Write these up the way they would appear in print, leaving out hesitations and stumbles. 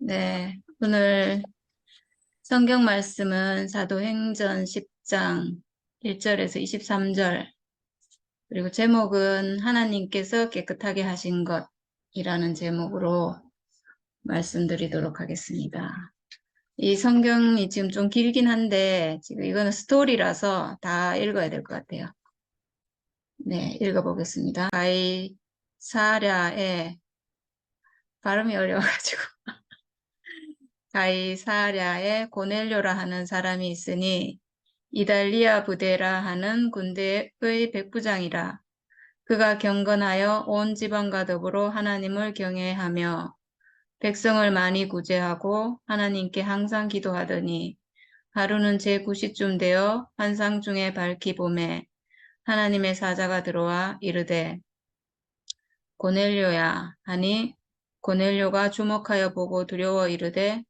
네, 오늘 성경 말씀은 사도행전 10장 1절에서 23절, 그리고 제목은 하나님께서 깨끗하게 하신 것이라는 제목으로 말씀드리도록 하겠습니다. 이 성경이 지금 좀 길긴 한데, 지금 이거는 스토리라서 다 읽어야 될 것 같아요. 네, 읽어보겠습니다. 가이사랴에, 발음이 어려워가지고. 가이사랴에 고넬료라 하는 사람이 있으니 이달리아 부대라 하는 군대의 백부장이라. 그가 경건하여 온 지방과 더불어 하나님을 경외하며 백성을 많이 구제하고 하나님께 항상 기도하더니 하루는 제9시쯤 되어 환상 중에 밝히 보매 하나님의 사자가 들어와 이르되 고넬료야 하니 고넬료가 주목하여 보고 두려워 이르되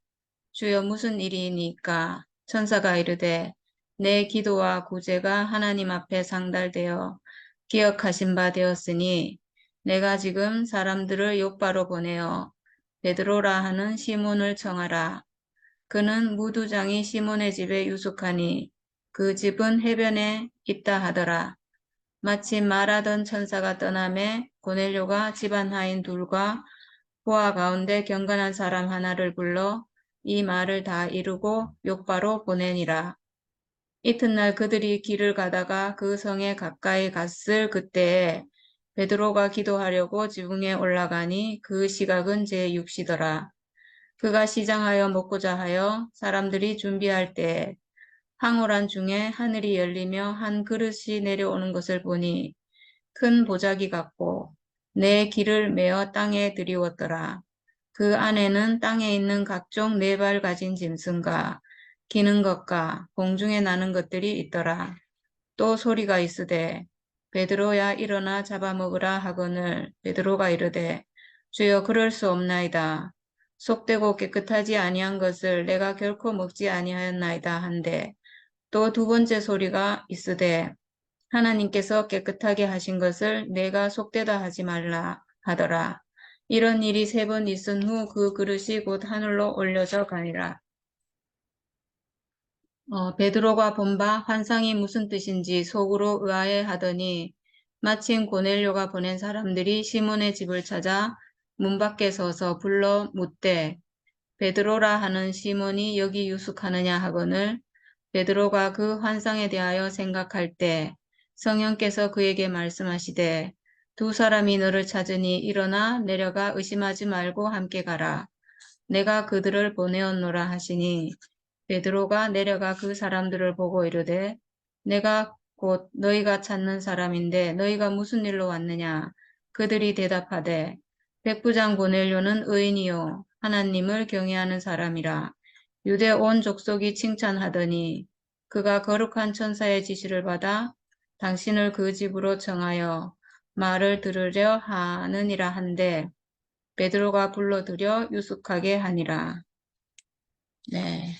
주여 무슨 일이니까? 천사가 이르되 내 기도와 구제가 하나님 앞에 상달되어 기억하신 바 되었으니 내가 지금 사람들을 욥바로 보내어 베드로라 하는 시몬을 청하라. 그는 무두장이 시몬의 집에 유숙하니 그 집은 해변에 있다 하더라. 마침 말하던 천사가 떠나매 고넬료가 집안 하인 둘과 보아 가운데 경건한 사람 하나를 불러 이 말을 다 이루고 욥바로 보내니라. 이튿날 그들이 길을 가다가 그 성에 가까이 갔을 그때에 베드로가 기도하려고 지붕에 올라가니 그 시각은 제6시더라. 그가 시장하여 먹고자 하여 사람들이 준비할 때에 황홀한 중에 하늘이 열리며 한 그릇이 내려오는 것을 보니 큰 보자기 같고 내 길을 메어 땅에 들이웠더라. 그 안에는 땅에 있는 각종 네 발 가진 짐승과 기는 것과 공중에 나는 것들이 있더라. 또 소리가 있으되 베드로야 일어나 잡아먹으라 하거늘 베드로가 이르되 주여 그럴 수 없나이다. 속되고 깨끗하지 아니한 것을 내가 결코 먹지 아니하였나이다 한데 또 두 번째 소리가 있으되 하나님께서 깨끗하게 하신 것을 내가 속되다 하지 말라 하더라. 이런 일이 3번 있은 후 그 그릇이 곧 하늘로 올려져 가니라. 베드로가 본 바 환상이 무슨 뜻인지 속으로 의아해 하더니 마침 고넬료가 보낸 사람들이 시몬의 집을 찾아 문 밖에 서서 불러 묻되 베드로라 하는 시몬이 여기 유숙하느냐 하거늘 베드로가 그 환상에 대하여 생각할 때 성령께서 그에게 말씀하시되 두 사람이 너를 찾으니 일어나 내려가 의심하지 말고 함께 가라. 내가 그들을 보내었노라 하시니 베드로가 내려가 그 사람들을 보고 이르되 내가 곧 너희가 찾는 사람인데 너희가 무슨 일로 왔느냐? 그들이 대답하되 백부장 고넬료는 의인이요 하나님을 경외하는 사람이라. 유대 온 족속이 칭찬하더니 그가 거룩한 천사의 지시를 받아 당신을 그 집으로 청하여 말을 들으려 하느니라 한데 베드로가 불러들여 유숙하게 하니라. 네.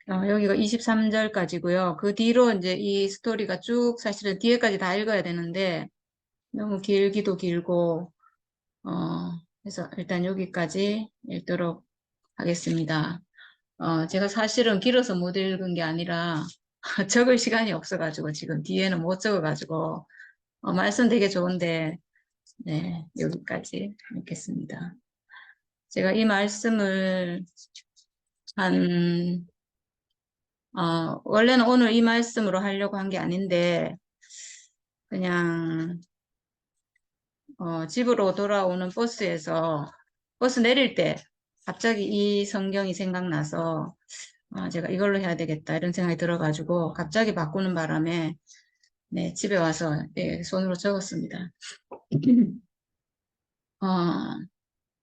여기가 23절까지고요. 그 뒤로 이제 이 스토리가 쭉 사실은 뒤에까지 다 읽어야 되는데 너무 길기도 길고 어, 그래서 일단 여기까지 읽도록 하겠습니다. 제가 사실은 길어서 못 읽은 게 아니라 적을 시간이 없어가지고 지금 뒤에는 못 적어가지고 말씀 되게 좋은데 네, 여기까지 읽겠습니다. 제가 이 말씀을 한 원래는 오늘 이 말씀으로 하려고 한 게 아닌데 그냥 집으로 돌아오는 버스에서 버스 내릴 때 갑자기 이 성경이 생각나서 제가 이걸로 해야 되겠다 이런 생각이 들어가지고 갑자기 바꾸는 바람에 네, 집에 와서 네, 손으로 적었습니다.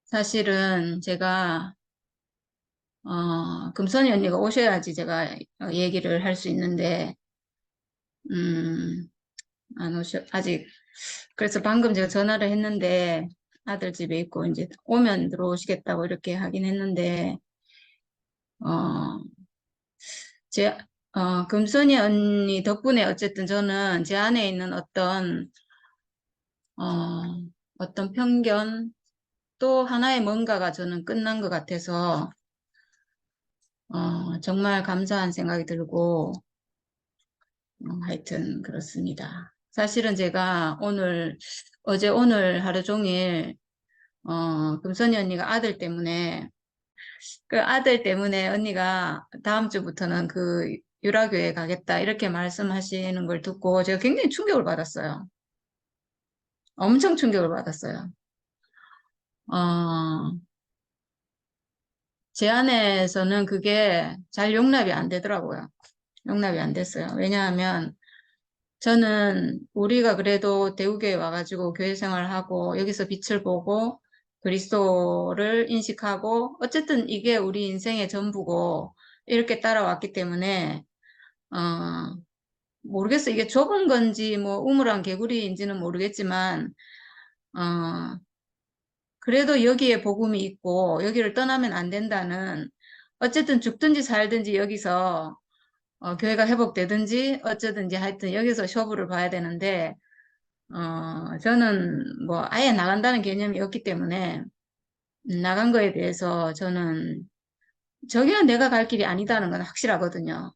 사실은 제가 금선이 언니가 오셔야지 제가 얘기를 할 수 있는데 안 오셔 아직. 그래서 방금 제가 전화를 했는데 아들 집에 있고 이제 오면 들어오시겠다고 이렇게 하긴 했는데 어, 제 금선이 언니 덕분에 어쨌든 저는 제 안에 있는 어떤 편견 또 하나의 뭔가가 저는 끝난 것 같아서 정말 감사한 생각이 들고 하여튼 그렇습니다. 사실은 제가 어제 오늘 하루 종일 금선이 언니가 그 아들 때문에 언니가 다음 주부터는 그 유라교회 가겠다 이렇게 말씀하시는 걸 듣고 제가 굉장히 충격을 받았어요. 엄청 충격을 받았어요. 어, 제 안에서는 그게 잘 용납이 안 되더라고요. 용납이 안 됐어요. 왜냐하면 저는 우리가 그래도 대구교회 와가지고 교회 생활하고 여기서 빛을 보고 그리스도를 인식하고 어쨌든 이게 우리 인생의 전부고 이렇게 따라왔기 때문에 어, 모르겠어. 이게 좁은 건지 뭐 우물안 개구리인지는 모르겠지만 어, 그래도 여기에 복음이 있고 여기를 떠나면 안 된다는 어쨌든 죽든지 살든지 여기서 교회가 회복되든지 어쩌든지 하여튼 여기서 쇼부를 봐야 되는데 저는 뭐 아예 나간다는 개념이 없기 때문에 나간 거에 대해서 저는 저기는 내가 갈 길이 아니다는 건 확실하거든요.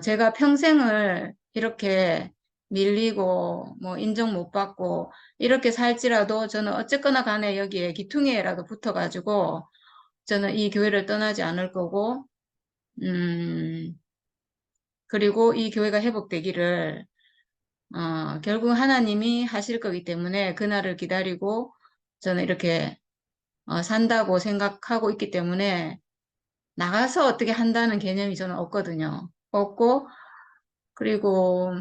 제가 평생을 이렇게 밀리고 뭐 인정 못 받고 이렇게 살지라도 저는 어쨌거나 간에 여기에 기퉁이에라도 붙어가지고 저는 이 교회를 떠나지 않을 거고 음 그리고 이 교회가 회복되기를 결국 하나님이 하실 거기 때문에 그날을 기다리고 저는 이렇게 산다고 생각하고 있기 때문에 나가서 어떻게 한다는 개념이 저는 없거든요. 없고 그리고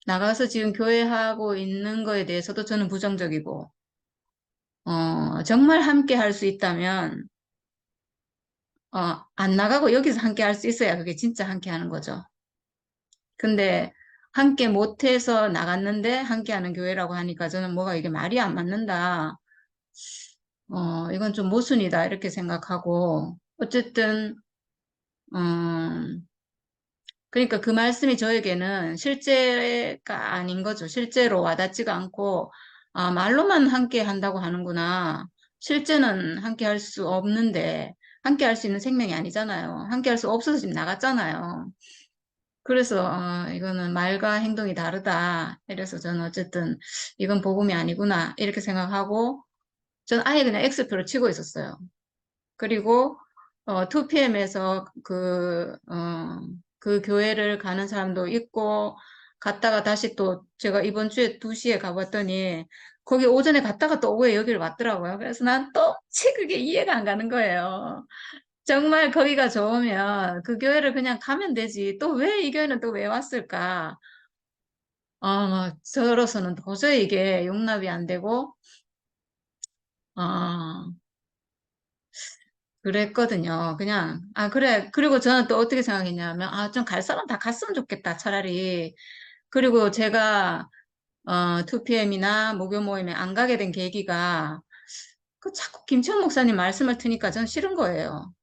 나가서 지금 교회하고 있는 거에 대해서도 저는 부정적이고 정말 함께 할 수 있다면 안 나가고 여기서 함께 할 수 있어야 그게 진짜 함께 하는 거죠. 근데 함께 못해서 나갔는데 함께 하는 교회라고 하니까 저는 뭐가 이게 말이 안 맞는다. 이건 좀 모순이다. 이렇게 생각하고 어쨌든 그러니까 그 말씀이 저에게는 실제가 아닌 거죠. 실제로 와닿지가 않고, 말로만 함께 한다고 하는구나. 실제는 함께 할 수 없는데, 함께 할 수 있는 생명이 아니잖아요. 함께 할 수 없어서 지금 나갔잖아요. 그래서, 이거는 말과 행동이 다르다. 이래서 저는 어쨌든, 이건 복음이 아니구나. 이렇게 생각하고, 저는 아예 그냥 X표를 치고 있었어요. 그리고 2PM에서 그 교회를 가는 사람도 있고 갔다가 다시 또 제가 이번 주에 2시에 가봤더니 거기 오전에 갔다가 또 오후에 여기를 왔더라고요. 그래서 난 또치 그게 이해가 안 가는 거예요. 정말 거기가 좋으면 그 교회를 그냥 가면 되지. 또 왜 이 교회는 또 왜 왔을까? 저로서는 도저히 이게 용납이 안 되고, 어, 그랬거든요. 그냥, 그래. 그리고 저는 또 어떻게 생각했냐면, 좀 갈 사람 다 갔으면 좋겠다, 차라리. 그리고 제가, 2PM이나 목요 모임에 안 가게 된 계기가, 그 자꾸 김천 목사님 말씀을 트니까 전 싫은 거예요.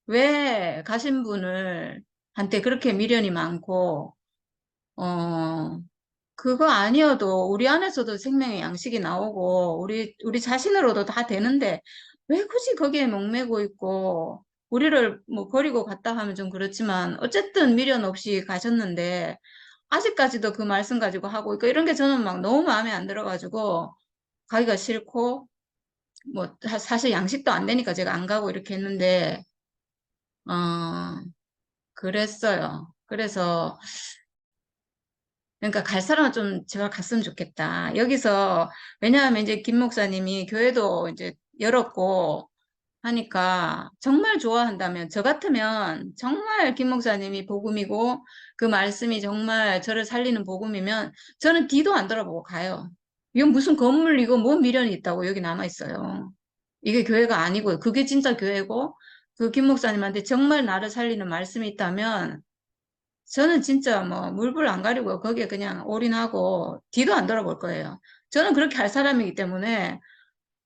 왜 가신 분을, 한테 그렇게 미련이 많고, 어, 그거 아니어도 우리 안에서도 생명의 양식이 나오고 우리 자신으로도 다 되는데 왜 굳이 거기에 목매고 있고 우리를 뭐 버리고 갔다 하면 좀 그렇지만 어쨌든 미련 없이 가셨는데 아직까지도 그 말씀 가지고 하고 있고 이런 게 저는 막 너무 마음에 안 들어가지고 가기가 싫고 뭐 사실 양식도 안 되니까 제가 안 가고 이렇게 했는데 어 그랬어요. 그래서 그러니까 갈 사람은 좀 제발 갔으면 좋겠다. 여기서, 왜냐하면 이제 김 목사님이 교회도 이제 열었고 하니까 정말 좋아한다면, 저 같으면 정말 김 목사님이 복음이고 그 말씀이 정말 저를 살리는 복음이면 저는 뒤도 안 돌아보고 가요. 이건 무슨 건물이고 뭔 미련이 있다고 여기 남아 있어요. 이게 교회가 아니고요. 그게 진짜 교회고 그 김 목사님한테 정말 나를 살리는 말씀이 있다면 저는 진짜 뭐 물불 안 가리고 거기에 그냥 올인하고 뒤도 안 돌아볼 거예요. 저는 그렇게 할 사람이기 때문에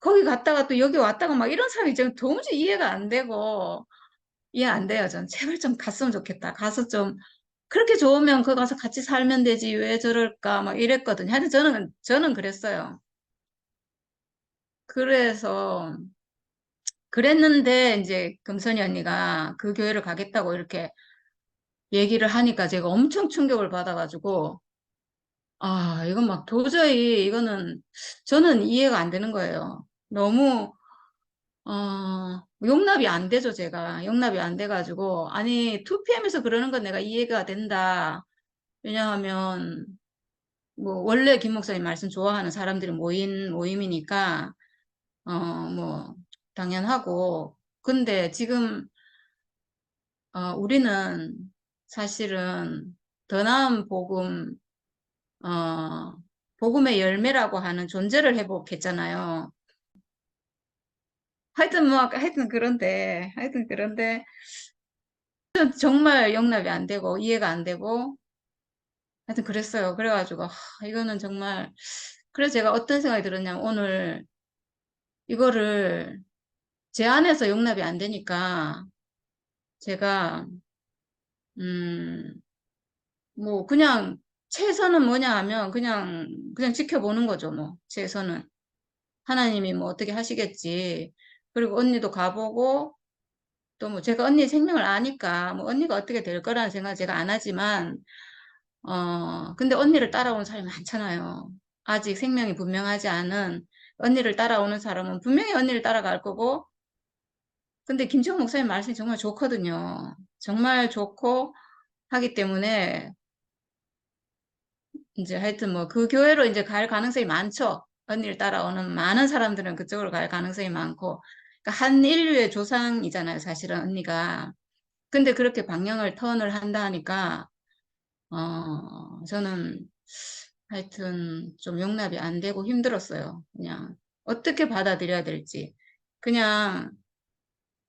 거기 갔다가 또 여기 왔다가 막 이런 사람이 지금 도무지 이해가 안 되고 이해 안 돼요. 전 제발 좀 갔으면 좋겠다. 가서 좀 그렇게 좋으면 거기 가서 같이 살면 되지 왜 저럴까 막 이랬거든요. 하여튼 저는 그랬어요. 그래서 그랬는데 이제 금선이 언니가 그 교회를 가겠다고 이렇게 얘기를 하니까 제가 엄청 충격을 받아가지고 아, 이건 막 도저히 이거는 저는 이해가 안 되는 거예요. 너무 용납이 안 되죠, 제가. 용납이 안 돼가지고 아니 2PM에서 그러는 건 내가 이해가 된다. 왜냐하면 뭐 원래 김 목사님 말씀 좋아하는 사람들이 모인 모임이니까 뭐 당연하고 근데 지금 우리는 사실은 더 나은 복음 복음의 열매라고 하는 존재를 회복했잖아요. 하여튼 그런데 정말 용납이 안 되고 이해가 안 되고 하여튼 그랬어요. 그래가지고 이거는 정말 그래서 제가 어떤 생각이 들었냐면 오늘 이거를 제 안에서 용납이 안 되니까 제가 음 뭐 그냥 최선은 뭐냐 하면 그냥 지켜보는 거죠. 뭐 최선은 하나님이 뭐 어떻게 하시겠지. 그리고 언니도 가보고 또 뭐 제가 언니 생명을 아니까 뭐 언니가 어떻게 될 거라는 생각 제가 안 하지만 근데 언니를 따라오는 사람이 많잖아요. 아직 생명이 분명하지 않은 언니를 따라오는 사람은 분명히 언니를 따라갈 거고 근데 김치홍 목사님 말씀이 정말 좋거든요. 정말 좋고 하기 때문에 이제 하여튼 뭐 그 교회로 이제 갈 가능성이 많죠. 언니를 따라오는 많은 사람들은 그쪽으로 갈 가능성이 많고 그러니까 한 인류의 조상이잖아요. 사실은 언니가. 근데 그렇게 방향을 턴을 한다 하니까 저는 하여튼 좀 용납이 안 되고 힘들었어요. 그냥 어떻게 받아들여야 될지. 그냥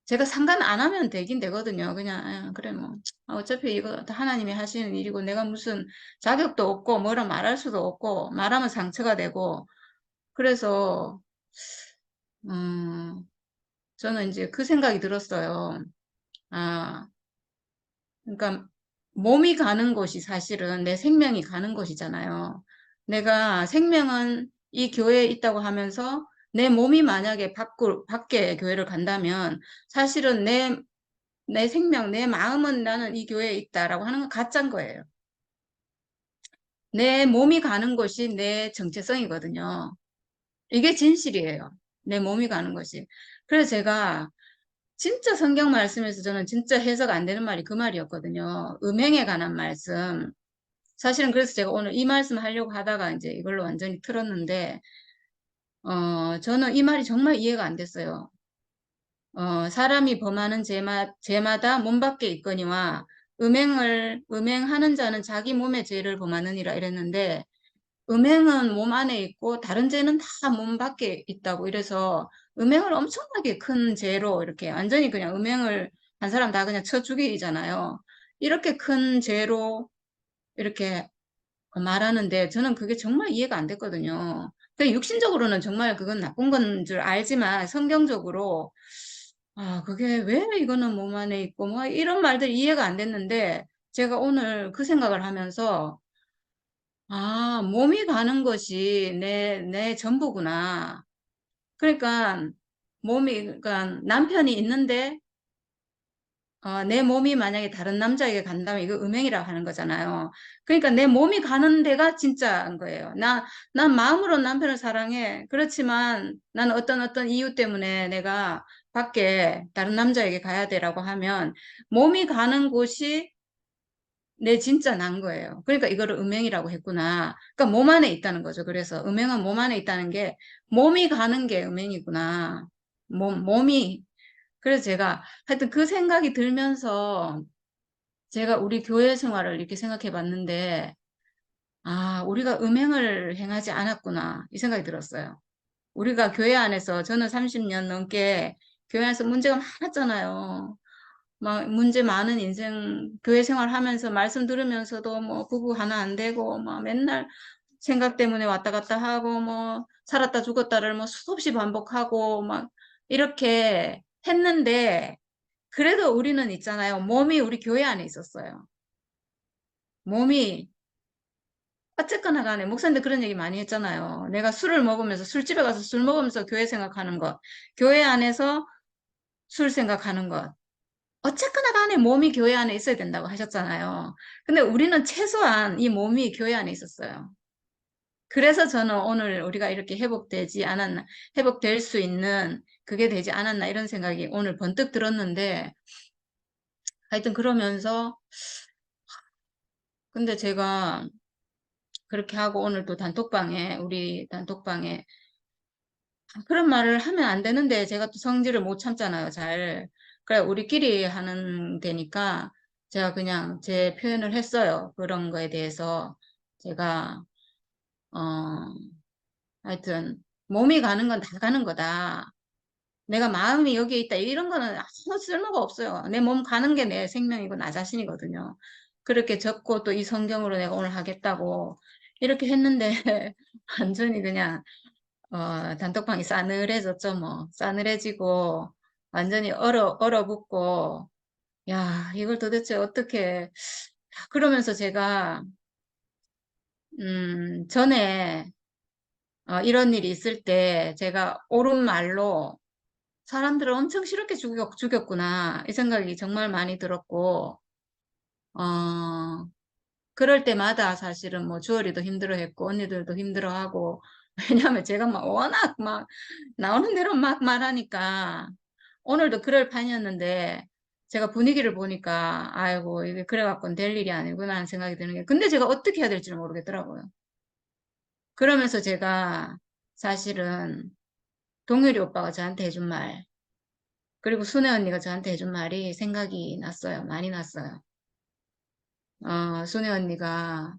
제가 상관 안 하면 되긴 되거든요. 그냥 그래 뭐 어차피 이거 다 하나님이 하시는 일이고 내가 무슨 자격도 없고 뭐라 말할 수도 없고 말하면 상처가 되고 그래서 음, 저는 이제 그 생각이 들었어요. 아, 그러니까 몸이 가는 곳이 사실은 내 생명이 가는 곳이잖아요. 내가 생명은 이 교회에 있다고 하면서 내 몸이 만약에 밖에 교회를 간다면 사실은 내 생명, 내 마음은 나는 이 교회에 있다라고 하는 건 가짜인 거예요. 내 몸이 가는 곳이 내 정체성이거든요. 이게 진실이에요. 내 몸이 가는 곳이. 그래서 제가 진짜 성경 말씀에서 저는 진짜 해석 안 되는 말이 그 말이었거든요. 음행에 관한 말씀. 사실은 그래서 제가 오늘 이 말씀 하려고 하다가 이제 이걸로 완전히 틀었는데, 저는 이 말이 정말 이해가 안 됐어요. 사람이 범하는 죄마다 몸 밖에 있거니와 음행하는 자는 자기 몸의 죄를 범하느니라 이랬는데, 음행은 몸 안에 있고 다른 죄는 다 몸 밖에 있다고 이래서 음행을 엄청나게 큰 죄로 이렇게 완전히 그냥 음행을 한 사람 다 그냥 쳐 죽이잖아요. 이렇게 큰 죄로 이렇게 말하는데 저는 그게 정말 이해가 안 됐거든요. 육신적으로는 정말 그건 나쁜 건 줄 알지만 성경적으로 그게 왜 이거는 몸 안에 있고 뭐 이런 말들 이해가 안 됐는데 제가 오늘 그 생각을 하면서 몸이 가는 것이 내 전부구나. 그러니까 그러니까 남편이 있는데 내 몸이 만약에 다른 남자에게 간다면 이거 음행이라고 하는 거잖아요. 그러니까 내 몸이 가는 데가 진짜인 거예요. 난 마음으로 남편을 사랑해. 그렇지만 나는 어떤 이유 때문에 내가 밖에 다른 남자에게 가야 되라고 하면 몸이 가는 곳이 내 진짜 난 거예요. 그러니까 이거를 음행이라고 했구나. 그러니까 몸 안에 있다는 거죠. 그래서 음행은 몸 안에 있다는 게 몸이 가는 게 음행이구나. 몸이. 그래서 제가 하여튼 그 생각이 들면서 제가 우리 교회 생활을 이렇게 생각해 봤는데, 우리가 음행을 행하지 않았구나. 이 생각이 들었어요. 우리가 교회 안에서 저는 30년 넘게 교회 안에서 문제가 많았잖아요. 막 문제 많은 인생 교회 생활하면서 말씀 들으면서도 뭐 부부 하나 안 되고 막 맨날 생각 때문에 왔다 갔다 하고 뭐 살았다 죽었다를 뭐 수없이 반복하고 막 이렇게 했는데 그래도 우리는 있잖아요. 몸이 우리 교회 안에 있었어요. 몸이 어쨌거나 간에 목사님들 그런 얘기 많이 했잖아요. 내가 술을 먹으면서 술집에 가서 술 먹으면서 교회 생각하는 것, 교회 안에서 술 생각하는 것. 어쨌거나 간에 몸이 교회 안에 있어야 된다고 하셨잖아요. 근데 우리는 최소한 이 몸이 교회 안에 있었어요. 그래서 저는 오늘 우리가 이렇게 회복되지 않았나, 회복될 수 있는 그게 되지 않았나 이런 생각이 오늘 번뜩 들었는데 하여튼 그러면서 근데 제가 그렇게 하고 오늘 또 우리 단톡방에 그런 말을 하면 안 되는데 제가 또 성질을 못 참잖아요, 잘. 그래, 우리끼리 하는 데니까 제가 그냥 제 표현을 했어요. 그런 거에 대해서 제가, 어, 하여튼 몸이 가는 건 다 가는 거다. 내가 마음이 여기에 있다. 이런 거는 아무 쓸모가 없어요. 내 몸 가는 게 내 생명이고 나 자신이거든요. 그렇게 적고 또 이 성경으로 내가 오늘 하겠다고 이렇게 했는데 완전히 그냥 단톡방이 싸늘해졌죠, 뭐. 싸늘해지고, 완전히 얼어붙고, 야, 이걸 도대체 어떻게, 그러면서 제가, 전에, 이런 일이 있을 때, 제가 옳은 말로 사람들을 엄청 싫게 죽였구나. 이 생각이 정말 많이 들었고, 어, 그럴 때마다 사실은 뭐 주얼이도 힘들어했고, 언니들도 힘들어하고, 왜냐면 제가 막 워낙 막 나오는 대로 막 말하니까, 오늘도 그럴 판이었는데 제가 분위기를 보니까 아이고 이게 그래갖고는 될 일이 아니구나 하는 생각이 드는 게 근데 제가 어떻게 해야 될지를 모르겠더라고요. 그러면서 제가 사실은 동율이 오빠가 저한테 해준 말 그리고 순애 언니가 저한테 해준 말이 생각이 났어요. 많이 났어요. 순애 언니가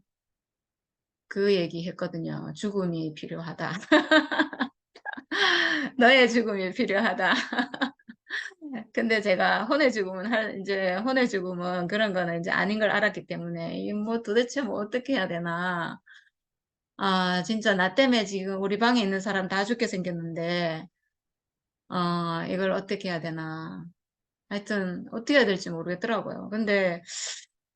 그 얘기 했거든요. 죽음이 필요하다. 너의 죽음이 필요하다. 근데 제가 이제 혼의 죽음은 그런 거는 이제 아닌 걸 알았기 때문에 이 뭐 도대체 뭐 어떻게 해야 되나. 아, 진짜 나 때문에 지금 우리 방에 있는 사람 다 죽게 생겼는데 이걸 어떻게 해야 되나. 하여튼 어떻게 해야 될지 모르겠더라고요. 근데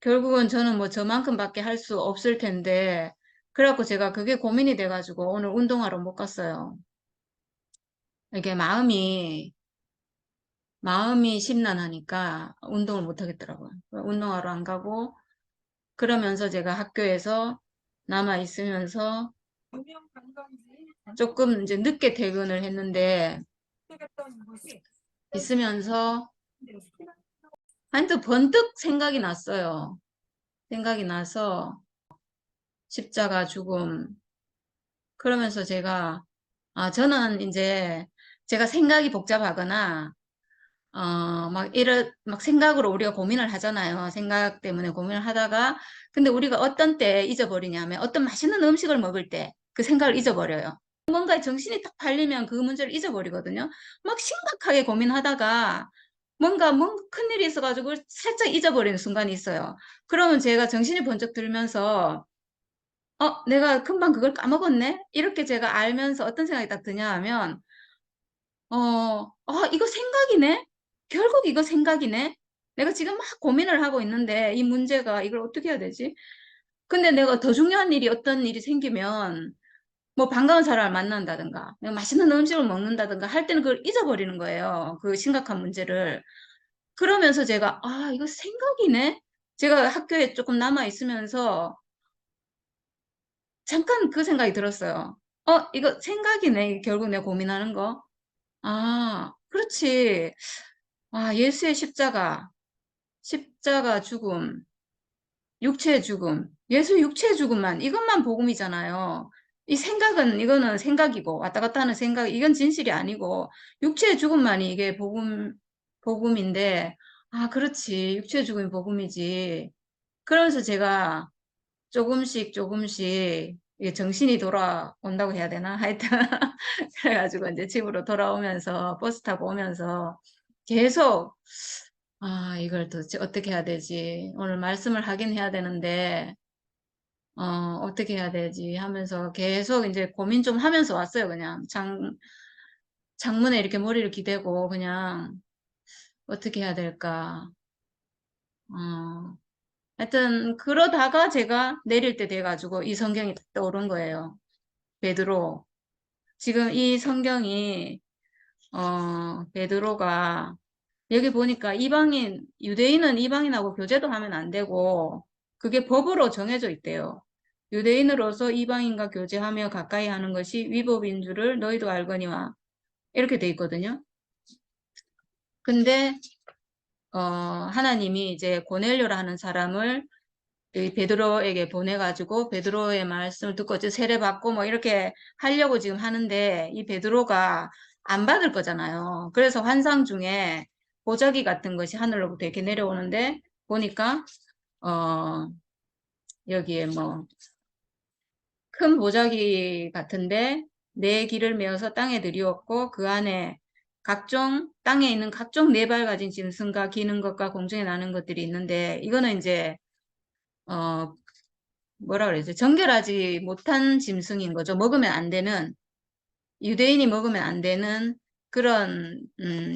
결국은 저는 뭐 저만큼밖에 할 수 없을 텐데 그래갖고 제가 그게 고민이 돼가지고 오늘 운동하러 못 갔어요. 이게 마음이 심란하니까 운동을 못 하겠더라고요. 운동하러 안 가고 그러면서 제가 학교에서 남아 있으면서 조금 이제 늦게 퇴근을 했는데 있으면서 한또 번뜩 생각이 났어요. 생각이 나서 십자가 죽음 그러면서 제가 저는 이제 제가 생각이 복잡하거나 막 생각으로 우리가 고민을 하잖아요. 생각 때문에 고민을 하다가, 근데 우리가 어떤 때 잊어버리냐면, 어떤 맛있는 음식을 먹을 때 그 생각을 잊어버려요. 뭔가에 정신이 딱 팔리면 그 문제를 잊어버리거든요. 막 심각하게 고민하다가, 뭔가 큰일이 있어가지고 살짝 잊어버리는 순간이 있어요. 그러면 제가 정신이 번쩍 들면서, 내가 금방 그걸 까먹었네? 이렇게 제가 알면서 어떤 생각이 딱 드냐 하면, 이거 생각이네? 결국 이거 생각이네? 내가 지금 막 고민을 하고 있는데 이 문제가 이걸 어떻게 해야 되지? 근데 내가 더 중요한 일이 어떤 일이 생기면 뭐 반가운 사람을 만난다든가 내가 맛있는 음식을 먹는다든가 할 때는 그걸 잊어버리는 거예요. 그 심각한 문제를. 그러면서 제가 이거 생각이네? 제가 학교에 조금 남아 있으면서 잠깐 그 생각이 들었어요. 이거 생각이네. 결국 내가 고민하는 거. 그렇지. 예수의 십자가 죽음, 육체의 죽음, 예수 육체의 죽음만, 이것만 복음이잖아요. 이거는 생각이고, 왔다 갔다 하는 생각, 이건 진실이 아니고, 육체의 죽음만이 이게 복음인데, 그렇지. 육체의 죽음이 복음이지. 그러면서 제가 조금씩, 이게 정신이 돌아온다고 해야 되나? 하여튼, 그래가지고 이제 집으로 돌아오면서, 버스 타고 오면서, 계속 이걸 도대체 어떻게 해야 되지? 오늘 말씀을 하긴 해야 되는데, 어, 어떻게 해야 되지? 하면서 계속 이제 고민 좀 하면서 왔어요, 그냥. 창문에 이렇게 머리를 기대고, 그냥, 어떻게 해야 될까? 어, 하여튼 그러다가 제가 내릴 때 돼가지고 이 성경이 딱 떠오른 거예요. 베드로. 지금 이 성경이 베드로가 여기 보니까 이방인, 유대인은 이방인하고 교제도 하면 안 되고 그게 법으로 정해져 있대요. 유대인으로서 이방인과 교제하며 가까이 하는 것이 위법인 줄을 너희도 알거니와 이렇게 돼 있거든요. 근데 하나님이 이제 고넬료라는 사람을 이 베드로에게 보내가지고 베드로의 말씀을 듣고 이제 세례받고 뭐 이렇게 하려고 지금 하는데 이 베드로가 안 받을 거잖아요. 그래서 환상 중에 보자기 같은 것이 하늘로부터 이렇게 내려오는데 보니까 어 여기에 뭐 큰 보자기 같은데 네 길을 메어서 땅에 들이었고 그 안에 각종 땅에 있는 각종 네 발 가진 짐승과 기는 것과 공중에 나는 것들이 있는데 이거는 이제 어 뭐라 그러지? 정결하지 못한 짐승인 거죠. 먹으면 안 되는, 유대인이 먹으면 안 되는 그런,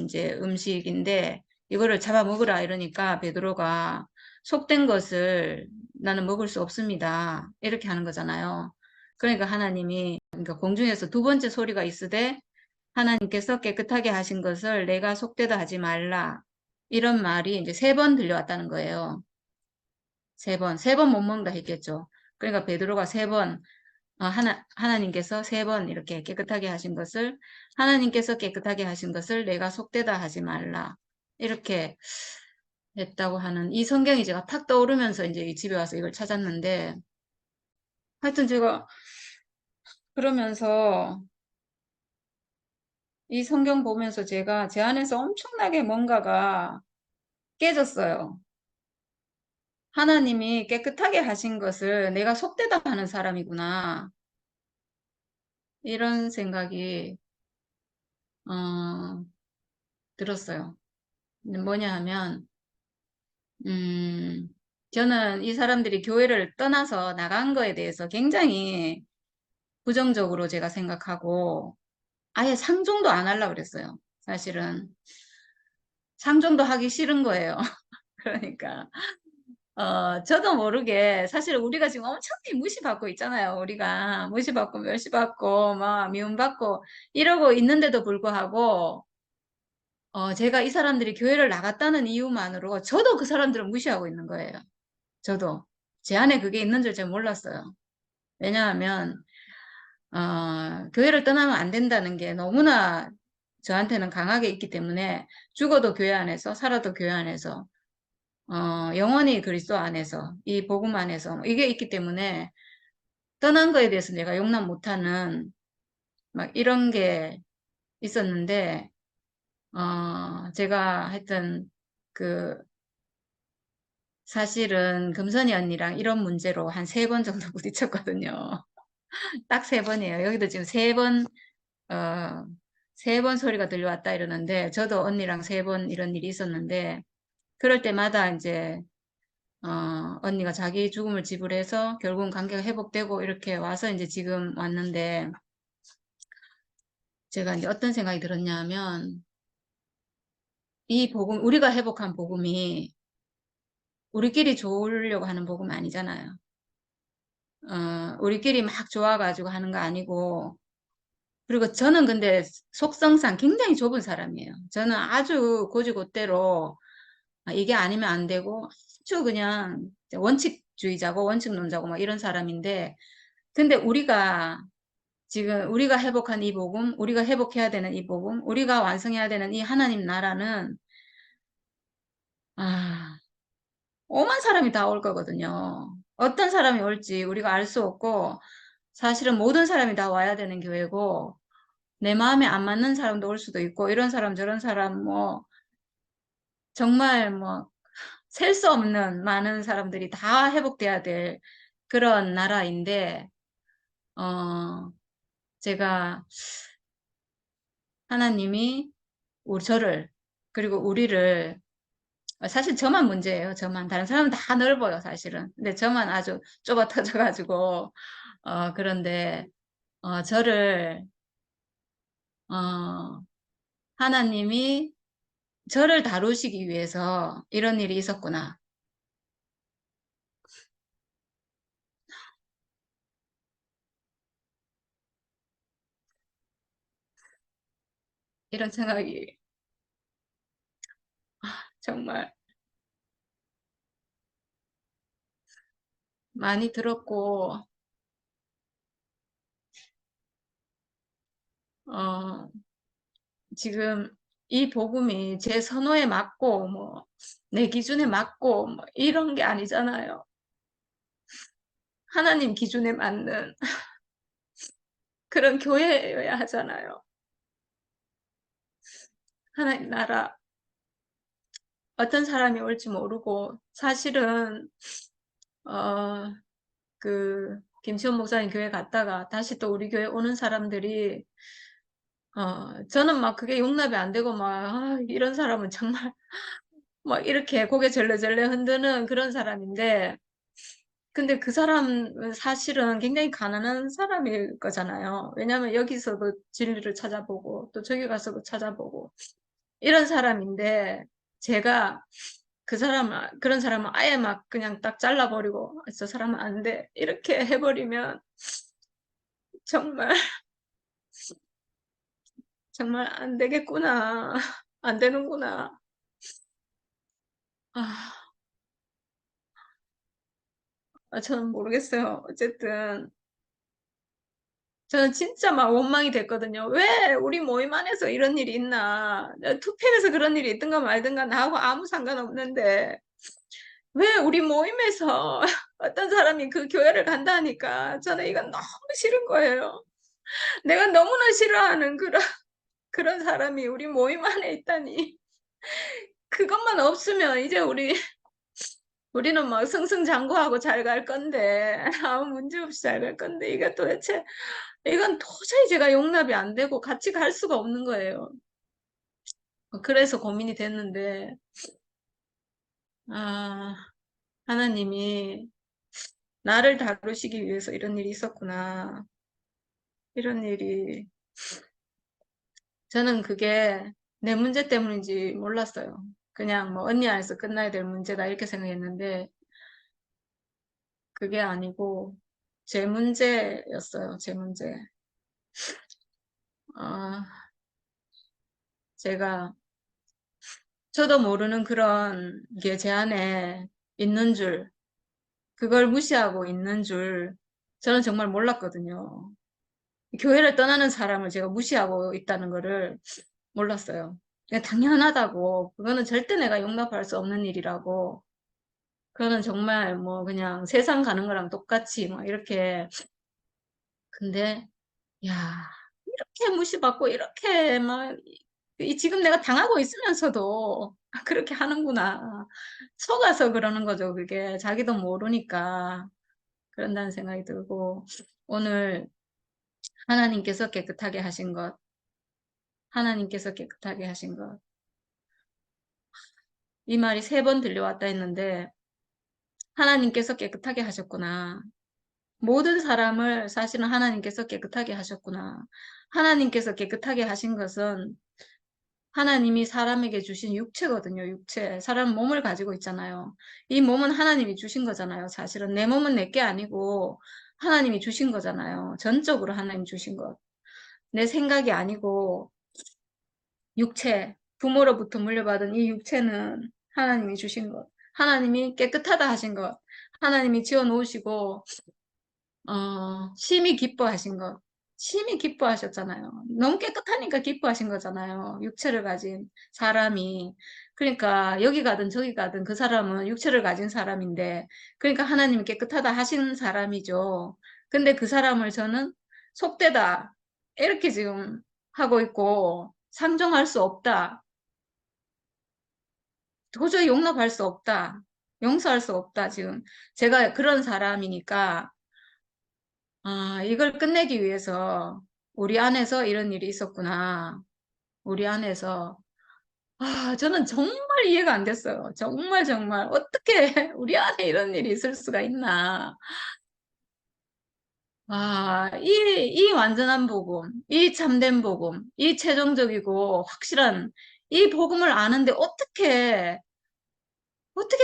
이제 음식인데, 이거를 잡아 먹으라 이러니까 베드로가 속된 것을 나는 먹을 수 없습니다. 이렇게 하는 거잖아요. 그러니까 하나님이, 그러니까 공중에서 두 번째 소리가 있으되, 하나님께서 깨끗하게 하신 것을 내가 속되다 하지 말라. 이런 말이 이제 세 번 들려왔다는 거예요. 세 번 못 먹는다 했겠죠. 그러니까 베드로가 세 번, 하나님께서 세 번 이렇게 깨끗하게 하신 것을, 하나님께서 깨끗하게 하신 것을 내가 속되다 하지 말라. 이렇게 했다고 하는 이 성경이 제가 탁 떠오르면서 이제 이 집에 와서 이걸 찾았는데, 하여튼 제가 그러면서 이 성경 보면서 제가 제 안에서 엄청나게 뭔가가 깨졌어요. 하나님이 깨끗하게 하신 것을 내가 속되다 하는 사람이구나. 이런 생각이 들었어요. 뭐냐 하면, 저는 이 사람들이 교회를 떠나서 나간 거에 대해서 굉장히 부정적으로 제가 생각하고, 아예 상종도 안 하려고 그랬어요. 사실은. 상종도 하기 싫은 거예요. 그러니까, 저도 모르게, 사실 우리가 지금 엄청나게 무시받고 있잖아요. 우리가 무시받고, 멸시받고, 막 미움받고, 이러고 있는데도 불구하고, 제가 이 사람들이 교회를 나갔다는 이유만으로 저도 그 사람들을 무시하고 있는 거예요. 저도. 제 안에 그게 있는 줄 잘 몰랐어요. 왜냐하면, 교회를 떠나면 안 된다는 게 너무나 저한테는 강하게 있기 때문에 죽어도 교회 안에서, 살아도 교회 안에서, 영원히 그리스도 안에서, 이 복음 안에서, 이게 있기 때문에 떠난 거에 대해서 내가 용납 못하는 막 이런 게 있었는데, 제가 하여튼 그 사실은 금선이 언니랑 이런 문제로 한 세 번 정도 부딪혔거든요. 딱 세 번이에요. 여기도 지금 세 번, 어, 세 번 소리가 들려왔다 이러는데, 저도 언니랑 세 번 이런 일이 있었는데, 그럴 때마다 이제, 언니가 자기 죽음을 지불해서 결국은 관계가 회복되고 이렇게 와서 이제 지금 왔는데, 제가 이제 어떤 생각이 들었냐 하면, 이 복음, 우리가 회복한 복음이 우리끼리 좋으려고 하는 복음 아니잖아요. 우리끼리 막 좋아가지고 하는 거 아니고, 그리고 저는 근데 속성상 굉장히 좁은 사람이에요. 저는 아주 고지고대로 이게 아니면 안 되고 아주 그냥 원칙주의자고 원칙론자고 막 이런 사람인데, 근데 우리가 지금 우리가 회복한 이 복음, 우리가 회복해야 되는 이 복음, 우리가 완성해야 되는 이 하나님 나라는 아, 오만 사람이 다 올 거거든요. 어떤 사람이 올지 우리가 알 수 없고, 사실은 모든 사람이 다 와야 되는 교회고, 내 마음에 안 맞는 사람도 올 수도 있고, 이런 사람 저런 사람 뭐 정말 뭐 셀 수 없는 많은 사람들이 다 회복돼야 될 그런 나라인데, 어 제가 하나님이 저를, 그리고 우리를, 사실 저만 문제예요. 저만. 다른 사람은 다 넓어요, 사실은. 근데 저만 아주 좁아 터져가지고, 그런데 저를, 어 하나님이 저를 다루시기 위해서 이런 일이 있었구나. 이런 생각이 정말 많이 들었고, 어, 지금 이 복음이 제 선호에 맞고, 뭐, 내 기준에 맞고, 뭐, 이런 게 아니잖아요. 하나님 기준에 맞는 그런 교회여야 하잖아요. 하나님 나라, 어떤 사람이 올지 모르고, 사실은, 어, 김치원 목사님 교회 갔다가 다시 또 우리 교회 오는 사람들이, 저는 막 그게 용납이 안 되고, 막, 이런 사람은 정말, 막 이렇게 고개 절레절레 흔드는 그런 사람인데, 근데 그 사람은 사실은 굉장히 가난한 사람일 거잖아요. 왜냐하면 여기서도 진리를 찾아보고, 또 저기 가서도 찾아보고, 이런 사람인데, 제가 그런 사람은 아예 막 그냥 딱 잘라버리고, 저 사람은 안 돼. 이렇게 해버리면, 정말, 정말 안 되겠구나. 안 되는구나. 아, 저는 모르겠어요. 어쨌든, 저는 진짜 막 원망이 됐거든요. 왜 우리 모임 안에서 이런 일이 있나? 투표에서 그런 일이 있든가 말든가 나하고 아무 상관없는데, 왜 우리 모임에서 어떤 사람이 그 교회를 간다니까 저는 이건 너무 싫은 거예요. 내가 너무나 싫어하는 그런 사람이 우리 모임 안에 있다니. 그것만 없으면 이제 우리는 막 승승장구하고 잘 갈 건데, 아무 문제 없이 잘 갈 건데, 이게 도대체, 이건 도저히 제가 용납이 안 되고 같이 갈 수가 없는 거예요. 그래서 고민이 됐는데, 아, 하나님이 나를 다루시기 위해서 이런 일이 있었구나. 이런 일이, 저는 그게 내 문제 때문인지 몰랐어요. 그냥 뭐 언니 안에서 끝나야 될 문제다 이렇게 생각했는데, 그게 아니고, 제 문제였어요. 제 문제. 아, 제가 저도 모르는 그런 게 제 안에 있는 줄, 그걸 무시하고 있는 줄, 저는 정말 몰랐거든요. 교회를 떠나는 사람을 제가 무시하고 있다는 거를 몰랐어요. 그냥 당연하다고, 그거는 절대 내가 용납할 수 없는 일이라고, 그거는 정말 뭐 그냥 세상 가는 거랑 똑같이 막 이렇게, 근데, 야, 이렇게 무시받고 이렇게 막, 지금 내가 당하고 있으면서도 그렇게 하는구나. 속아서 그러는 거죠, 그게. 자기도 모르니까 그런다는 생각이 들고, 오늘 하나님께서 깨끗하게 하신 것, 하나님께서 깨끗하게 하신 것. 이 말이 3번 들려왔다 했는데, 하나님께서 깨끗하게 하셨구나. 모든 사람을 사실은 하나님께서 깨끗하게 하셨구나. 하나님께서 깨끗하게 하신 것은 하나님이 사람에게 주신 육체거든요, 육체. 사람 몸을 가지고 있잖아요. 이 몸은 하나님이 주신 거잖아요. 사실은 내 몸은 내 게 아니고 하나님이 주신 거잖아요. 전적으로 하나님 주신 것. 내 생각이 아니고 육체, 부모로부터 물려받은 이 육체는 하나님이 주신 것. 하나님이 깨끗하다 하신 것. 하나님이 지어 놓으시고 심히 기뻐하신 것. 심히 기뻐하셨잖아요. 너무 깨끗하니까 기뻐하신 거잖아요. 육체를 가진 사람이. 그러니까 여기 가든 저기 가든 그 사람은 육체를 가진 사람인데, 그러니까 하나님이 깨끗하다 하신 사람이죠. 근데 그 사람을 저는 속되다. 이렇게 지금 하고 있고, 상종할 수 없다. 도저히 용납할 수 없다. 용서할 수 없다. 지금 제가 그런 사람이니까 이걸 끝내기 위해서 우리 안에서 이런 일이 있었구나. 우리 안에서. 저는 정말 이해가 안 됐어요. 정말, 정말. 어떻게 우리 안에 이런 일이 있을 수가 있나. 이 완전한 복음, 이 참된 복음, 이 최종적이고 확실한 이 복음을 아는데 어떻게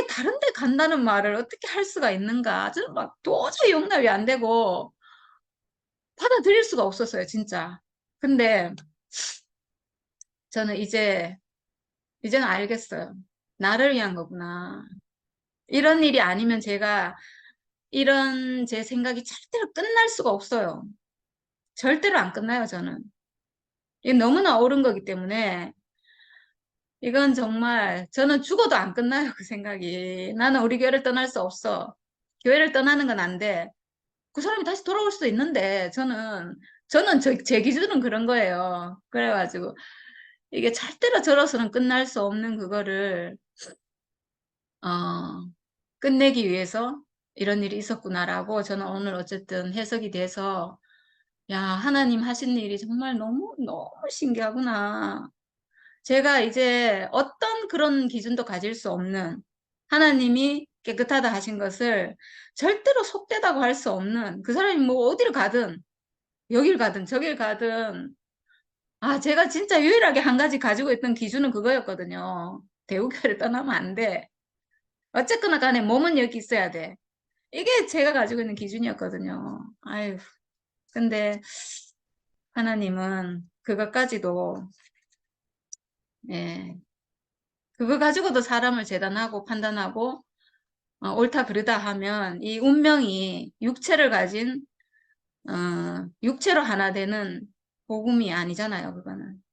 다른 데 간다는 말을 어떻게 할 수가 있는가. 저는 막 도저히 용납이 안 되고 받아들일 수가 없었어요, 진짜. 근데 저는 이제는 알겠어요. 나를 위한 거구나. 이런 일이 아니면 제가 이런 제 생각이 절대로 끝날 수가 없어요. 절대로 안 끝나요, 저는. 이게 너무나 옳은 거기 때문에 이건 정말 저는 죽어도 안 끝나요, 그 생각이. 나는 우리 교회를 떠날 수 없어. 교회를 떠나는 건 안 돼. 그 사람이 다시 돌아올 수도 있는데 저는 제 기준은 그런 거예요. 그래가지고 이게 절대로 저로서는 끝날 수 없는 그거를 어, 끝내기 위해서 이런 일이 있었구나라고 저는 오늘 어쨌든 해석이 돼서 야, 하나님 하신 일이 정말 너무 너무 신기하구나. 제가 이제 어떤 그런 기준도 가질 수 없는 하나님이 깨끗하다 하신 것을 절대로 속되다고 할 수 없는 그 사람이 뭐 어디를 가든 여길 가든 저길 가든 아, 제가 진짜 유일하게 한 가지 가지고 있던 기준은 그거였거든요. 대우교회를 떠나면 안 돼. 어쨌거나 간에 몸은 여기 있어야 돼. 이게 제가 가지고 있는 기준이었거든요. 아유, 근데 하나님은 그것까지도, 예, 그거 가지고도 사람을 재단하고 판단하고, 옳다 그르다 하면 이 운명이 육체를 가진, 육체로 하나 되는 복음이 아니잖아요, 그거는.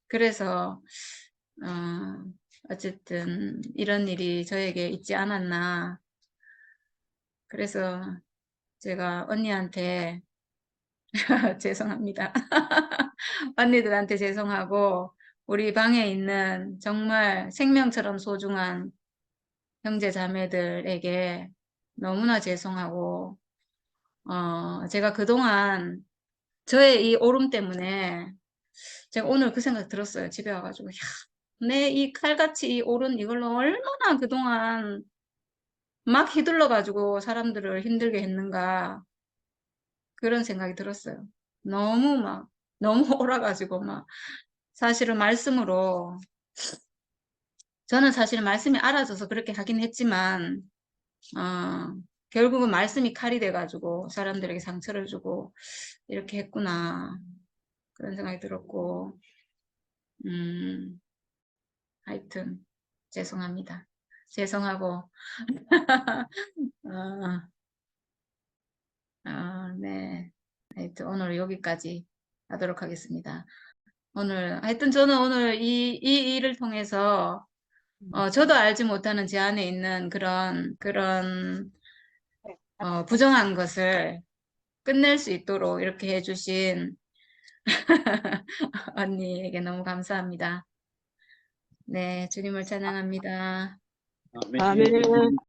그래서, 어쨌든 이런 일이 저에게 있지 않았나. 그래서 제가 언니한테 죄송합니다. 언니들한테 죄송하고 우리 방에 있는 정말 생명처럼 소중한 형제 자매들에게 너무나 죄송하고 제가 그동안 저의 이 오름 때문에 제가 오늘 그 생각 들었어요. 집에 와가지고 야, 내 이 칼같이 이 오른 이걸로 얼마나 그동안 막 휘둘러가지고 사람들을 힘들게 했는가 그런 생각이 들었어요. 너무 막 너무 옳아가지고 막 사실은 말씀으로 저는 사실은 말씀이 알아져서 그렇게 하긴 했지만 결국은 말씀이 칼이 돼가지고 사람들에게 상처를 주고 이렇게 했구나 그런 생각이 들었고 음, 하여튼 죄송합니다. 죄송하고 어, 네. 하여튼 오늘 여기까지 하도록 하겠습니다. 오늘 하여튼 저는 오늘 이 일을 통해서 저도 알지 못하는 제 안에 있는 그런 부정한 것을 끝낼 수 있도록 이렇게 해주신 언니에게 너무 감사합니다. 네, 주님을 찬양합니다. 아멘.